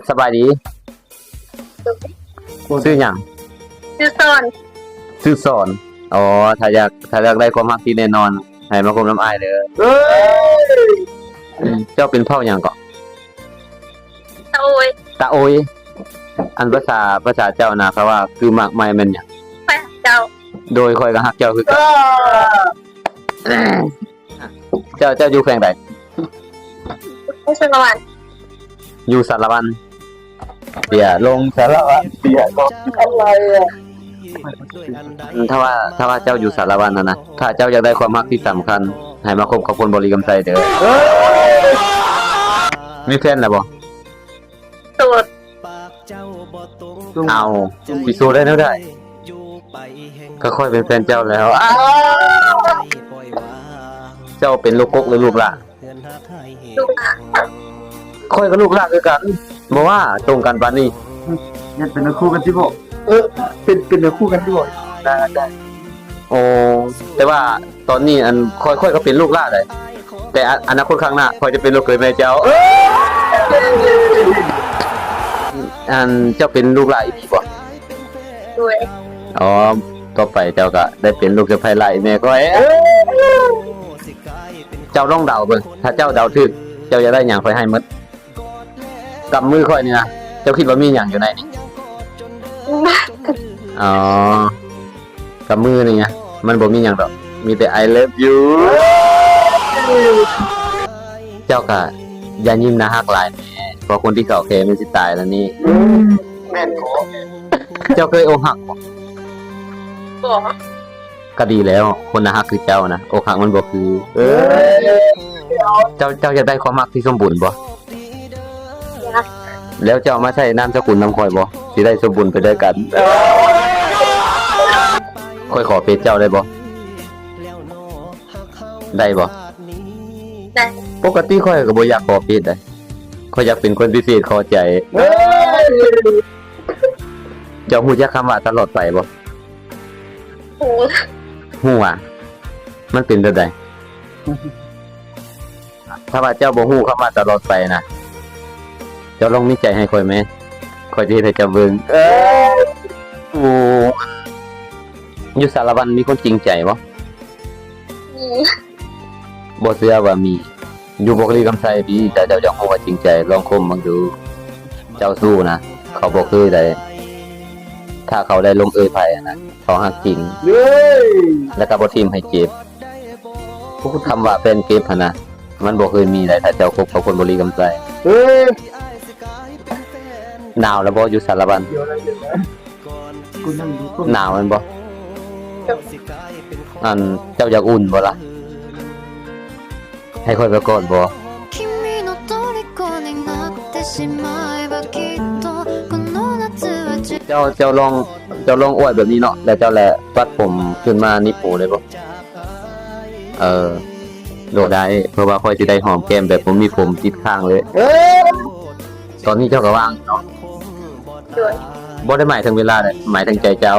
สบายดีชื่อหยังชื่อซอนชื่อสอนอ๋อถ้าอยากได้ความรักที่แน่นอนให้มาคบน้ำอ้ายเด้อเจ้าเป็นเผ่าหยังเกาะตะโอยตาโอยอันภาษาเจ้านะเขาว่าคือมากมายแม่นหยังไปหาเจ้าโดยคอยก็ฮักเจ้าคือกันเจ้าอยู่แขวงใดไม่ใช่ละวันอยู่สารวันเปียลงสารวันเปียลงอะไรอ่ะถ้าว่าเจ้าอยู่สารวันนะถ้าเจ้าอยากได้ความรักที่สำคัญให้มาคบกับคนบริกรรมใจเด้อมีแฟนแล้วบ่โสดเอาพิสูจน์ได้เท่าใดก็ค่อยเป็นแฟนเจ้าแล้วเจ้าเป็นลูกกกหรือลูกหลานลูกหาค่อยกับลูกหลานคือกันบ่ว่าตรงกันปานนี้เนี่ยเป็นคู่กันที่บ่เป็นคู่กันที่บ่ได้โอ้แต่ว่าตอนนี้อันค่อยก็เป็นลูกหลานได้แต่อนาคตข้างหน้าค่อยจะเป็นลูกเขยแม่เจ้าอันเจ้าเป็นลูกหลานอีกบ่ด้วยอ๋อต่อไปเจ้าก็ได้เป็นลูกสะใภ้หลานแม่ค่อยเจ้าลองเดาเบิ่งถ้าเจ้าเดาถูกเจ้าจะได้หยังค่อยให้หมดกำมือค่อยนี่นะเจ้าคิดว่ามีหยังอยู่ในนี่อ๋อกำมือนี่ไงมันบ่มีหยังดอกมีแต่ I love you เจ้าก็อย่ายิ้มนะฮักหลายแม่เพราะคนที่เก่าแก่มันสิตายแล้วนี่แม่นขอเจ้าเคยอกหักบ่บ่ก็ดีแล้วคนน่ะฮักคือเจ้านะอกหักมันบ่คือเจ้าอยากได้ความรักที่สมบูรณ์บ่แล้วเจ้ามาใช้นามสกุลนำข่อยบ่สิได้สมบูรณ์ไปด้วยกันค่อยขอเป็นเจ้าได้บ่ได้บ่ได้ปกติค่อยก็บ่อยากขอเป็นได้ค่อยอยากเป็นคนพิเศษขอใจเจ้าฮู้จักคำว่าตลอดไปบ่โอ้ฮู้ว่ามันเป็นจังได๋ถ้าว่าเจ้าบ่ฮู้คำว่าตลอดไปนะเจ้าลองมีใจให้ค่อยแม่ค่อยสิเฮ็ดให้เจ้าเบิ่งโอ้อยู่สารวันมีคนจริงใจบ่บ่เชื่อว่ามีอยู่บ่คลีกำไสดีแต่เจ้าจะฮู้ว่าจริงใจลองคบมันดูเจ้าสู้นะเขาบ่เคยได้ถ้าเขาได้ลงเอยไผนะเขาฮักจริงแล้วก็บ่ทิ่มให้เจ็บคำว่าแฟนเก็บหั่นนะมันบ่เคยมีได้ถ้าเจ้าคบกับคนบ่คลีกำไสหนาวแล้วบ่อยู่สารวันหนาวแม่นบ่อันเจ้าอยากอุ่นบ่ล่ะให้ค่อยไปก่อนบ่เจ้าลองอวดแบบนี้เนาะแล้วเจ้าแลปัดผมขึ้นมานิปูได้บ่โดดได้เพราะว่าค่อยสิได้หอมแก้มแบบผมมีผมติดข้างเลยตอนนี้เจ้าก็ว่างเนาะด้วยบ่ได้หมายถึงเวลาเด้หมายถึงใจเจ้า